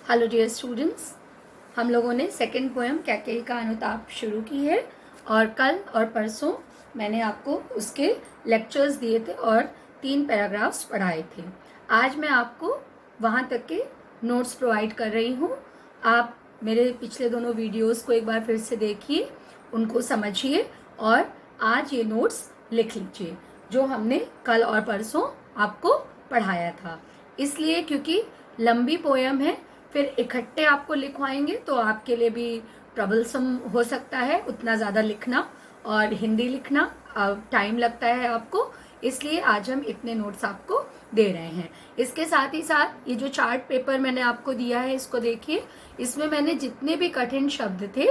Hello dear students, हम लोगों ने सेकंड पोएम कैकेयी का अनुताप शुरू की है और कल और परसों मैंने आपको उसके लेक्चर्स दिए थे और 3 पैराग्राफ्स पढ़ाए थे। आज मैं आपको वहाँ तक के नोट्स प्रोवाइड कर रही हूँ। आप मेरे पिछले दोनों वीडियोस को एक बार फिर से देखिए, उनको समझिए और आज ये नोट्स लिख लीजिए जो हमने कल और परसों आपको पढ़ाया था। इसलिए क्योंकि लंबी पोएम है, फिर इकट्ठे आपको लिखवाएंगे तो आपके लिए भी ट्रबलसम हो सकता है उतना ज़्यादा लिखना, और हिंदी लिखना टाइम लगता है आपको, इसलिए आज हम इतने नोट्स आपको दे रहे हैं। इसके साथ ही साथ ये जो चार्ट पेपर मैंने आपको दिया है इसको देखिए। इसमें मैंने जितने भी कठिन शब्द थे,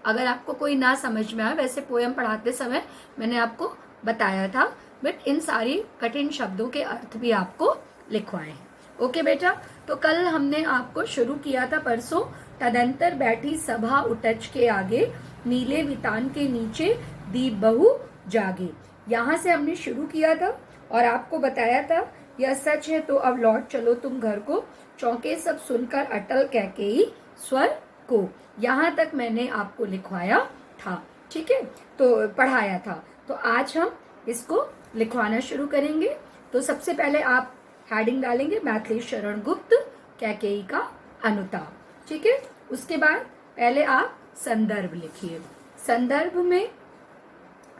अगर आपको कोई ना समझ में आए, वैसे पोएम पढ़ाते समय मैंने आपको बताया था, बट इन सारी कठिन शब्दों के अर्थ भी आपको लिखवाए हैं। ओके बेटा, तो कल हमने आपको शुरू किया था परसों, तदंतर बैठी सभा उटच के आगे, नीले वितान के नीचे दीप बहु जागे। यहाँ से हमने शुरू किया था और आपको बताया था यह सच है तो अब लौट चलो तुम घर को, चौंके सब सुनकर अटल कैकेयी स्वर को। यहाँ तक मैंने आपको लिखवाया था, ठीक है, तो पढ़ाया था। तो आज हम इसको लिखवाना शुरू करेंगे। तो सबसे पहले आप हेडिंग डालेंगे मैथिली शरण गुप्त कैकेयी का अनुताप, ठीक है। उसके बाद पहले आप संदर्भ लिखिए। संदर्भ में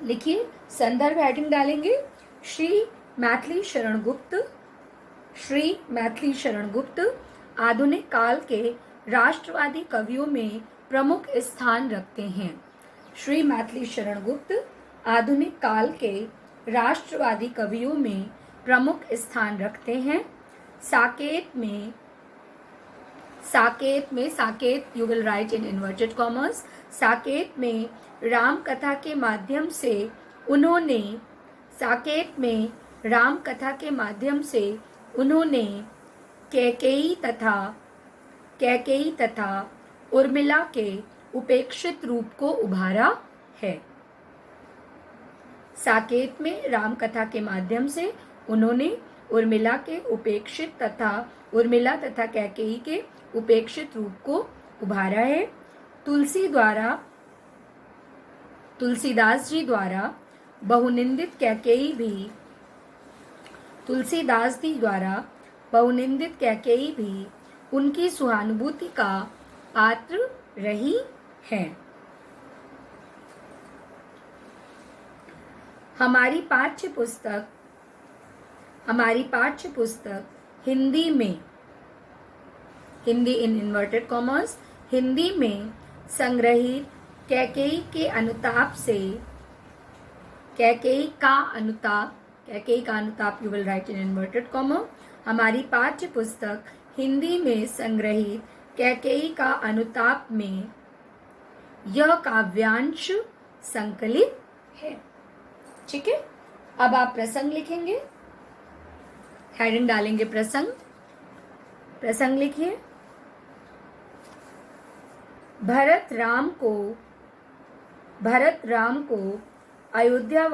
लिखिए, संदर्भ हेडिंग डालेंगे श्री मैथिली शरण गुप्त। श्री मैथिली शरण गुप्त आधुनिक काल के राष्ट्रवादी कवियों में प्रमुख स्थान रखते हैं। श्री मैथिली शरण गुप्त आधुनिक काल के राष्ट्रवादी कवियों में प्रमुख स्थान रखते हैं। Saket you will write in inverted commerce. Saket में राम कथा के माध्यम से उन्होंने कैकेयी तथा उर्मिला के उपेक्षित रूप को उभारा है। साकेत में राम कथा के माध्यम से उन्होंने उर्मिला तथा कैकेयी के उपेक्षित रूप को उभारा है। तुलसीदास जी द्वारा बहुनिंदित कैकेयी भी उनकी सहानुभूति का पात्र रही है। हमारी पाठ्य पुस्तक Hindi in inverted commas, Hindi में संग्रहित कैकेयी का अनुताप you will write in inverted comma. हमारी पाठ्य पुस्तक हिंदी में संग्रहित कैकेयी का अनुताप में यह काव्यांश संकलित है, ठीक है। अब आप प्रसंग लिखेंगे, हेडिंग डालेंगे प्रसंग लिखिए। भरत राम को अयोध्या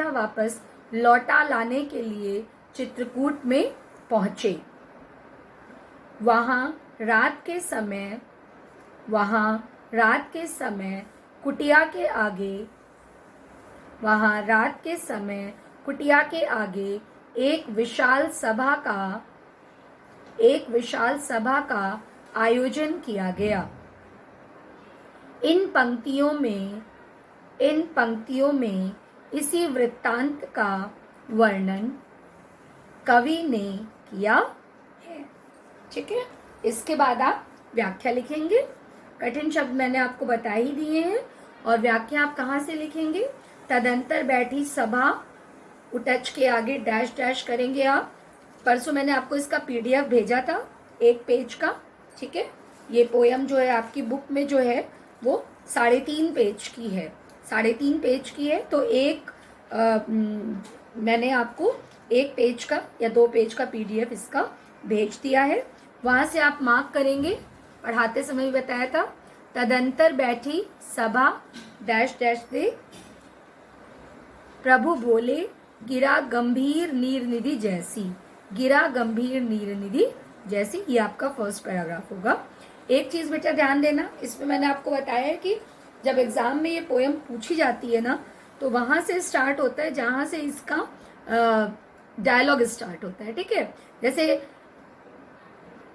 वापस लौटा लाने के लिए चित्रकूट में पहुंचे। वहां रात के समय कुटिया के आगे एक विशाल सभा का आयोजन किया गया। इन पंक्तियों में इसी वृत्तांत का वर्णन कवि ने किया है, ठीक है। इसके बाद आप व्याख्या लिखेंगे। कठिन शब्द मैंने आपको बता ही दिए हैं और व्याख्या आप कहाँ से लिखेंगे। तदंतर बैठी सभा उटच के आगे डैश डैश करेंगे आप। परसों मैंने आपको इसका पीडीएफ भेजा था 1 पेज का, ठीक है। ये पोयम जो है आपकी बुक में जो है वो 3.5 पेज की है, 3.5 पेज की है। तो मैंने आपको 1 पेज का या 2 पेज का पीडीएफ इसका भेज दिया है, वहां से आप मार्क करेंगे। पढ़ाते समय भी बताया था। तदंतर बैठी सभा डैश डैश दे, प्रभु बोले गिरा गंभीर नीर निधि जैसी, गिरा गंभीर नीर निधि जैसी, ये आपका फर्स्ट पैराग्राफ होगा। एक चीज बेटा ध्यान देना, इसमें मैंने आपको बताया है कि जब एग्जाम में ये पोयम पूछी जाती है ना, तो वहां से स्टार्ट होता है जहां से इसका डायलॉग स्टार्ट होता है, ठीक है। जैसे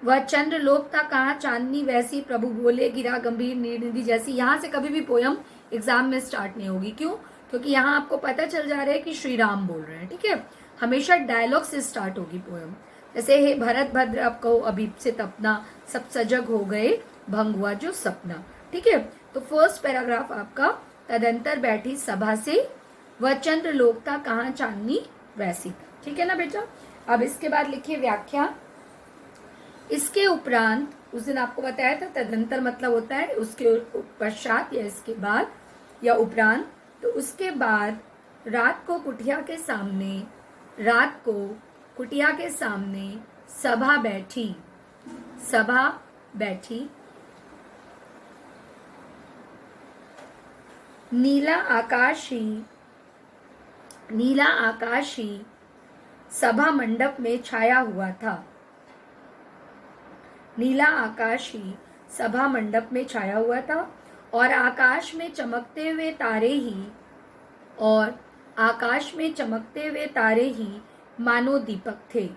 वह चंद्र लोक था कहाँ चांदनी वैसी, प्रभु बोले गिरा गंभीर नीर निधि जैसी, यहाँ से कभी भी पोयम एग्जाम में स्टार्ट नहीं होगी। क्यों? क्योंकि यहाँ आपको पता चल जा रहा है कि श्री राम बोल रहे हैं, ठीक है। हमेशा डायलॉग से स्टार्ट होगी पोयम। जैसे हे भरत भद्र अब कहो अभीप से तपना, सब सजग हो गए भंग हुआ जो सपना, ठीक है। तो फर्स्ट पैराग्राफ आपका तदंतर बैठी सभा से, वह चंद्र लोक था कहाँ चांदनी वैसी था, ठीक है ना बेटा। अब इसके बाद लिखिए व्याख्या। इसके उपरांत, उस दिन आपको बताया था तदंतर मतलब होता है उसके पश्चात या इसके बाद या उपरांत, तो उसके बाद रात को कुटिया के सामने, रात को कुटिया के सामने सभा बैठी, सभा बैठी, नीला आकाशी सभा मंडप में छाया हुआ था, नीला आकाश ही सभा मंडप में छाया हुआ था, और आकाश में चमकते हुए तारे ही, और आकाश में चमकते हुए तारे ही मानो दीपक थे,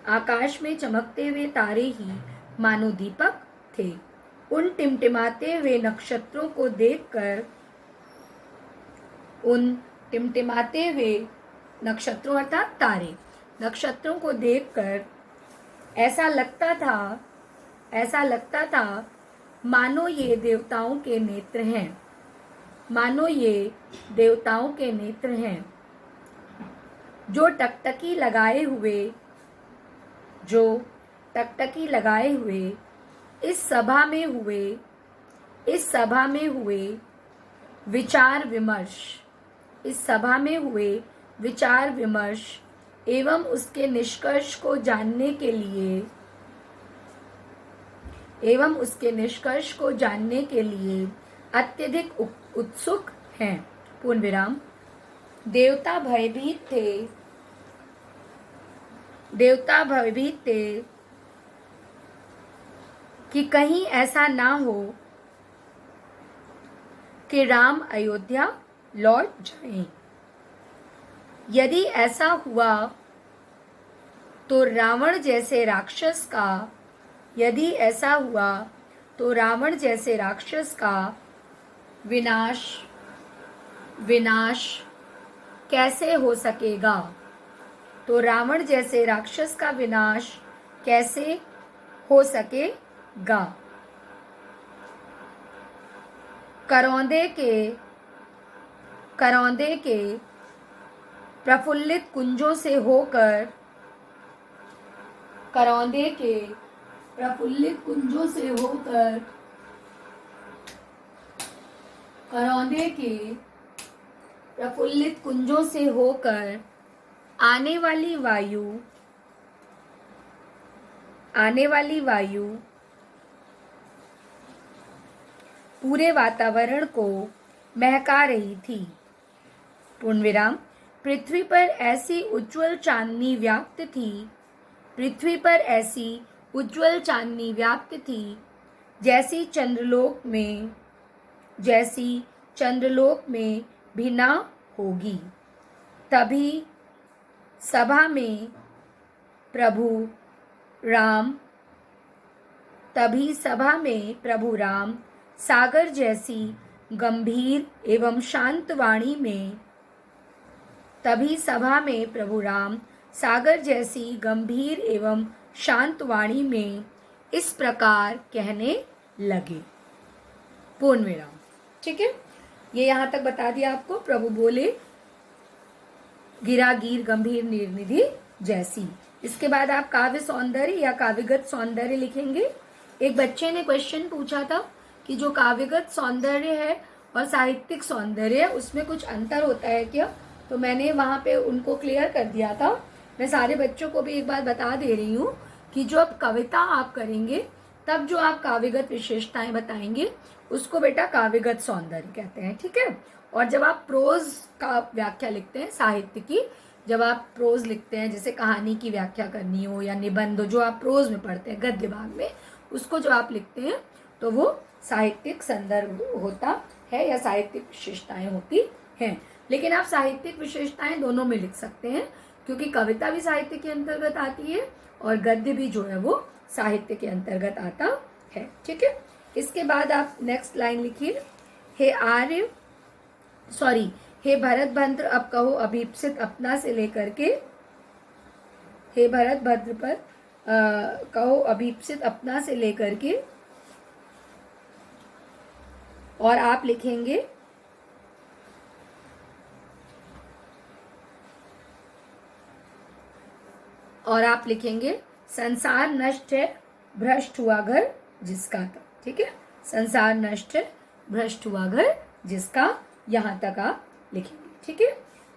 आकाश में चमकते हुए तारे ही मानो दीपक थे। उन टिमटिमाते हुए नक्षत्रों को देखकर, उन टिमटिमाते हुए नक्षत्रों अर्थात तारे, नक्षत्रों को देखकर ऐसा लगता था मानो ये देवताओं के नेत्र हैं, मानो ये देवताओं के नेत्र हैं, जो टकटकी लगाए हुए इस सभा में हुए विचार विमर्श एवं उसके निष्कर्ष को जानने के लिए अत्यधिक उत्सुक हैं। पूर्ण विराम। देवता भयभीत थे कि कहीं ऐसा ना हो कि राम अयोध्या लौट जाएं। यदि ऐसा हुआ तो रावण जैसे राक्षस का विनाश कैसे हो सकेगा, तो रावण जैसे राक्षस का विनाश कैसे हो सकेगा। करौंदे के प्रफुल्लित कुंजों से होकर, करौंदे के प्रफुल्लित कुंजों से होकर आने वाली वायु पूरे वातावरण को महका रही थी। पूर्ण विराम। पृथ्वी पर ऐसी उज्ज्वल चांदनी व्याप्त थी जैसी चंद्रलोक में भी ना होगी। तभी सभा में प्रभु राम सागर जैसी गंभीर एवं शांत वाणी में इस प्रकार कहने लगे। पूर्ण विराम। ठीक है, ये यहाँ तक बता दिया आपको। प्रभु बोले गिरा गिर गंभीर निर्निधि जैसी। इसके बाद आप काव्य सौंदर्य या काव्यगत सौंदर्य लिखेंगे। एक बच्चे ने क्वेश्चन पूछा था कि जो काव्यगत सौंदर्य है और साहित्यिक सौंदर्य है उसमें कुछ अंतर होता है क्या, तो मैंने वहाँ पे उनको क्लियर कर दिया था। मैं सारे बच्चों को भी एक बार बता दे रही हूँ कि जो अब कविता आप करेंगे तब जो आप काव्यगत विशेषताएं बताएंगे उसको बेटा काव्यगत सौंदर्य कहते हैं। ठीक है, और जब आप प्रोज का व्याख्या लिखते हैं साहित्य की, जब आप प्रोज लिखते हैं, जैसे कहानी की व्याख्या करनी हो या निबंध जो आप प्रोज में पढ़ते हैं गद्य भाग में, उसको जो आप लिखते हैं तो वो साहित्यिक संदर्भ होता है या साहित्यिक विशेषताएं होती हैं। लेकिन आप साहित्यिक विशेषताएं दोनों में लिख सकते हैं, क्योंकि कविता भी साहित्य के अंतर्गत आती है और गद्य भी जो है वो साहित्य के अंतर्गत आता है। ठीक है, इसके बाद आप नेक्स्ट लाइन लिखिए, हे आर्य सॉरी हे भरत भद्र अब कहो अभीप्सित अपना से लेकर के, हे भरत भद्र पर कहो अभीप्सित अपना से लेकर के, और आप लिखेंगे संसार नष्ट है भ्रष्ट हुआ घर जिसका था। ठीक है, संसार नष्ट है भ्रष्ट हुआ घर जिसका, यहां तक आप लिखेंगे। ठीक है,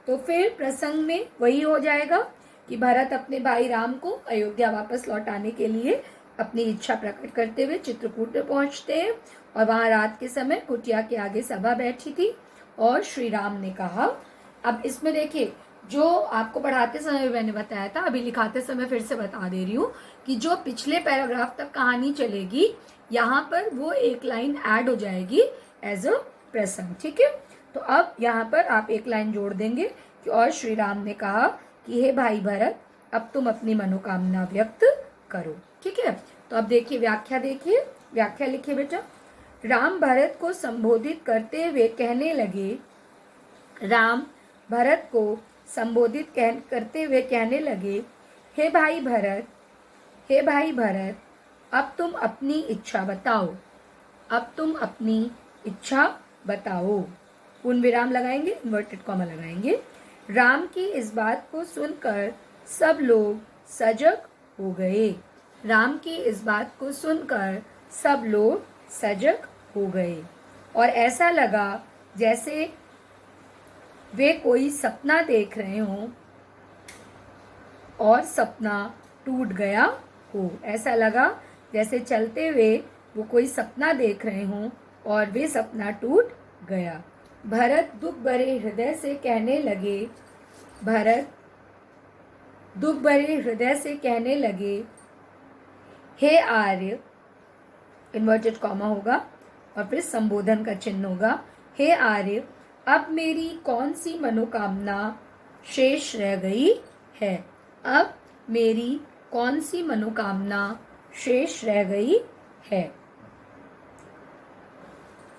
तो फिर प्रसंग में वही हो जाएगा कि भरत अपने भाई राम को अयोध्या वापस लौटाने के लिए अपनी इच्छा प्रकट करते हुए चित्रकूट में पहुंचते हैं, और वहां रात के समय कुटिया के आगे सभा बैठी थी और श्री राम ने कहा, अब इसमें देखिए जो आपको पढ़ाते समय मैंने बताया था, अभी लिखाते समय फिर से बता दे रही हूँ कि जो पिछले पैराग्राफ तक कहानी चलेगी यहाँ पर वो एक लाइन ऐड हो जाएगी एज अ प्रसंग। ठीक है, तो अब यहाँ पर आप एक लाइन जोड़ देंगे कि और श्री राम ने कहा कि हे भाई भरत अब तुम अपनी मनोकामना व्यक्त करो। ठीक है, तो अब देखिए व्याख्या, देखिए व्याख्या लिखिए बेटा। राम भरत को संबोधित करते हुए कहने लगे, राम भरत को संबोधित करते हुए कहने लगे, हे भाई भरत, हे भाई भरत अब तुम अपनी इच्छा बताओ, अब तुम अपनी इच्छा बताओ। पूर्ण विराम लगाएंगे, इन्वर्टेड कॉमा लगाएंगे। राम की इस बात को सुनकर सब लोग सजग हो गए। राम की इस बात को सुनकर सब लोग सजग हो गए और ऐसा लगा जैसे वे कोई सपना देख रहे हों और सपना टूट गया हो। ऐसा लगा जैसे चलते हुए वो कोई सपना देख रहे हों और वे सपना टूट गया। भरत दुख भरे हृदय से कहने लगे, भरत दुख भरे हृदय से कहने लगे, हे आर्य, इन्वर्टेड कॉमा होगा और फिर संबोधन का चिन्ह होगा, हे आर्य अब मेरी कौन सी मनोकामना शेष रह गई है, अब मेरी कौन सी मनोकामना शेष रह गई है।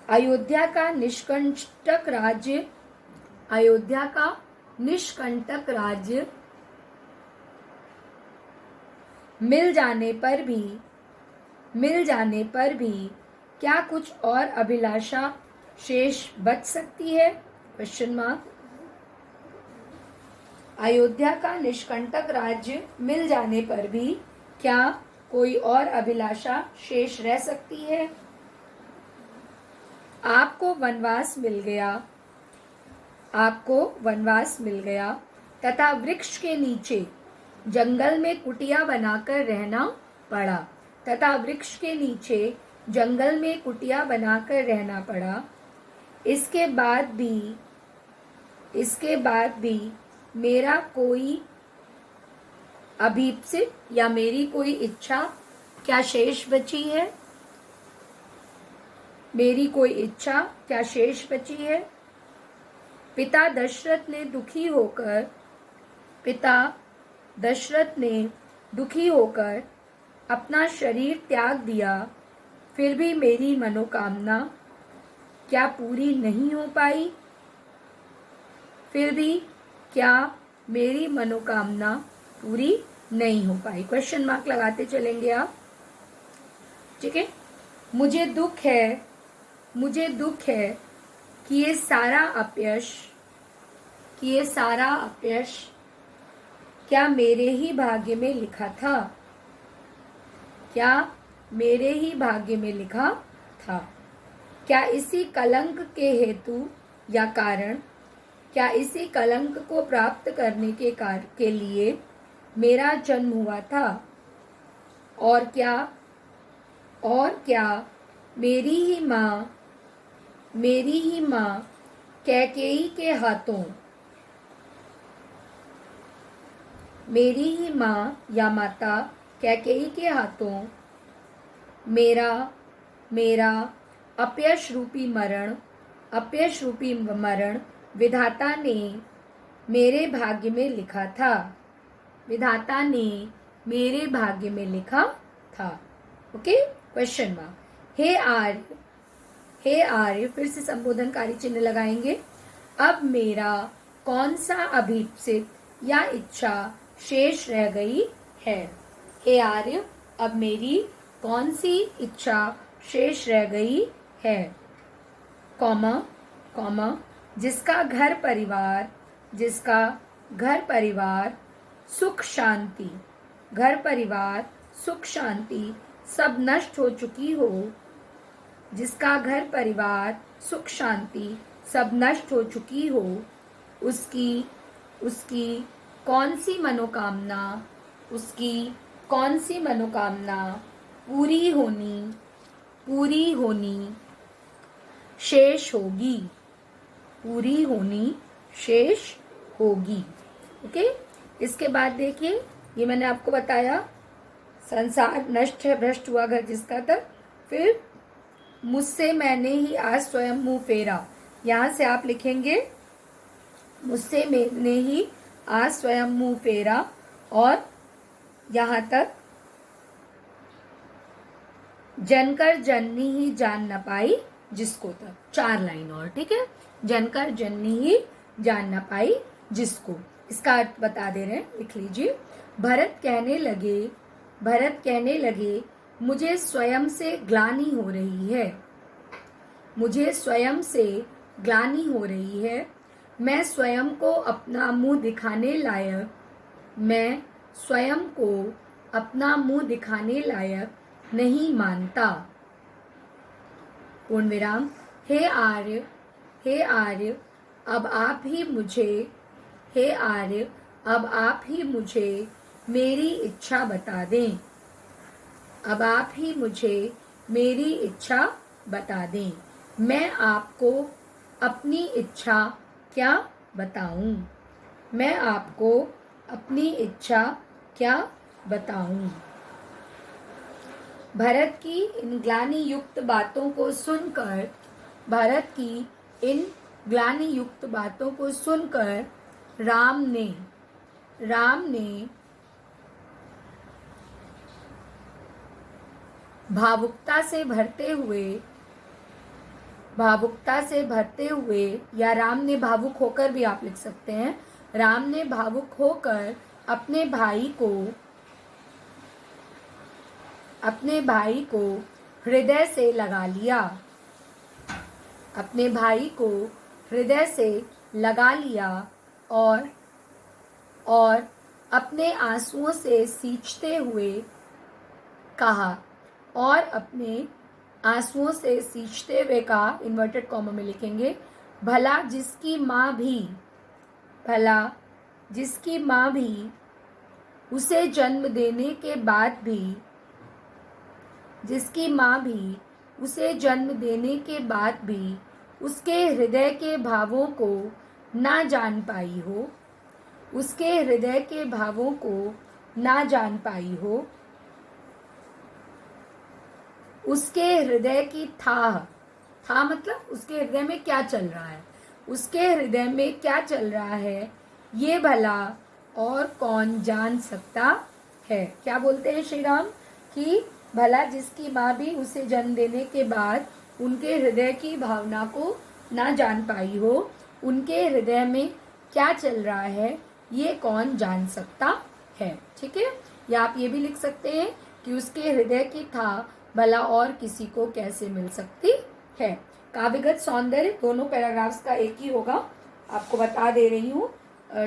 अयोध्या का निष्कंटक राज्य, अयोध्या का निष्कंटक राज्य मिल जाने पर भी क्या कुछ और अभिलाषा शेष बच सकती है? Question mark. अयोध्या का निष्कंटक राज्य मिल जाने पर भी क्या कोई और अभिलाषा शेष रह सकती है? आपको वनवास मिल गया, आपको वनवास मिल गया तथा वृक्ष के नीचे जंगल में कुटिया बनाकर रहना पड़ा, तथा वृक्ष के नीचे जंगल में कुटिया बनाकर रहना पड़ा। इसके बाद भी मेरा कोई अभीप्सित या मेरी कोई इच्छा क्या शेष बची है? मेरी कोई इच्छा क्या शेष बची है? पिता दशरथ ने दुखी होकर अपना शरीर त्याग दिया, फिर भी मेरी मनोकामना क्या पूरी नहीं हो पाई? फिर भी क्या मेरी मनोकामना पूरी नहीं हो पाई? क्वेश्चन मार्क लगाते चलेंगे आप। ठीक है, मुझे दुख है कि ये सारा अपयश क्या मेरे ही भाग्य में लिखा था? क्या मेरे ही भाग्य में लिखा था? क्या इसी कलंक के हेतु या कारण, क्या इसी कलंक को प्राप्त करने के लिए मेरा जन्म हुआ था? और क्या मेरी ही माँ कैकेयी के हाथों, मेरी ही माँ या माता कैकेयी के हाथों मेरा मेरा अपयश रूपी मरण विधाता ने मेरे भाग्य में लिखा था। विधाता ने मेरे भाग्य में लिखा था। Okay, question mark. हे आर्य, फिर से संबोधनकारी चिन्ह लगाएंगे। अब मेरा कौन सा अभीप्सित या इच्छा शेष रह गई है। हे आर्य, अब मेरी कौन सी इच्छा शेष रह गई है। कॉमा जिसका घर परिवार सुख शांति सब नष्ट हो चुकी हो। जिसका घर परिवार सुख शांति सब नष्ट हो चुकी हो, उसकी कौन सी मनोकामना पूरी होनी शेष होगी। ओके, इसके बाद देखिए, ये मैंने आपको बताया संसार नष्ट है, भ्रष्ट हुआ घर जिसका था। फिर मुझसे मैंने ही आज स्वयं मुंह फेरा, यहाँ से आप लिखेंगे मुझसे मैंने ही आज स्वयं मुंह फेरा, और यहाँ तक जनकर जननी ही जान न पाई जिसको, तक 4 लाइन और, ठीक है। जनकर जननी ही जान न पाई जिसको, इसका अर्थ बता दे रहे हैं, लिख लीजिए। भरत कहने लगे मुझे स्वयं से ग्लानि हो रही है। मैं स्वयं को अपना मुंह दिखाने लायक नहीं मानता। पूर्ण विराम। हे आर्य, अब आप ही मुझे मेरी इच्छा बता दें। मैं आपको अपनी इच्छा क्या बताऊं। भरत की इन ग्लानि युक्त बातों को सुनकर राम ने भावुकता से भरते हुए, या राम ने भावुक होकर भी आप लिख सकते हैं। राम ने भावुक होकर अपने भाई को हृदय से लगा लिया, और अपने आंसुओं से सींचते हुए कहा, इन्वर्टेड कॉमा में लिखेंगे, भला जिसकी माँ भी उसे जन्म देने के बाद भी उसके हृदय के भावों को ना जान पाई हो, उसके हृदय की था मतलब उसके हृदय में क्या चल रहा है, ये भला और कौन जान सकता है। क्या बोलते हैं श्री राम कि भला जिसकी माँ भी उसे जन्म देने के बाद उनके हृदय की भावना को ना जान पाई हो, उनके हृदय में क्या चल रहा है, ये कौन जान सकता है। ठीक है, या आप ये भी लिख सकते हैं कि उसके हृदय की था भला और किसी को कैसे मिल सकती है। काव्यगत सौंदर्य दोनों पैराग्राफ्स का एक ही होगा, आपको बता दे रही हूँ।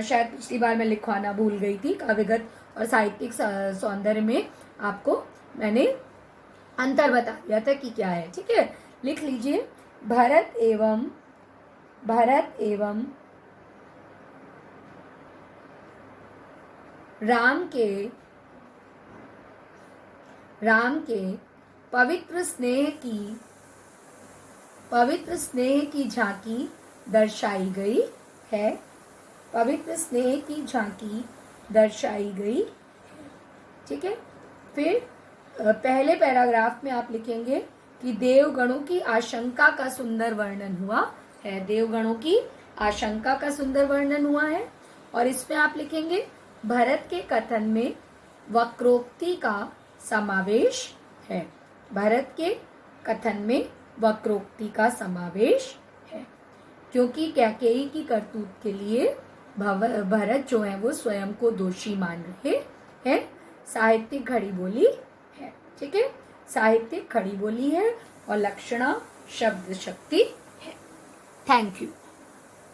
शायद पिछली बार मैं लिखवाना भूल गई थी। काव्यगत और साहित्यिक सौंदर्य में आपको मैंने अंतर बता दिया था कि क्या है। ठीक है, लिख लीजिए। भरत एवं राम के पवित्र स्नेह की झांकी दर्शाई गई है। पवित्र स्नेह की झांकी दर्शाई गई है। ठीक है। फिर पहले पैराग्राफ में आप लिखेंगे कि देवगणों की आशंका का सुंदर वर्णन हुआ है। देवगणों की आशंका का सुंदर वर्णन हुआ है। और इसमें आप लिखेंगे भरत के कथन में वक्रोक्ति का समावेश है। भरत के कथन में वक्रोक्ति का समावेश है, क्योंकि कैकेयी की करतूत के लिए भरत जो है वो स्वयं को दोषी मान रहे हैं। साहित्यिक खड़ी बोली है। ठीक है, साहित्यिक खड़ी बोली है और लक्षणा शब्द शक्ति है। Thank you.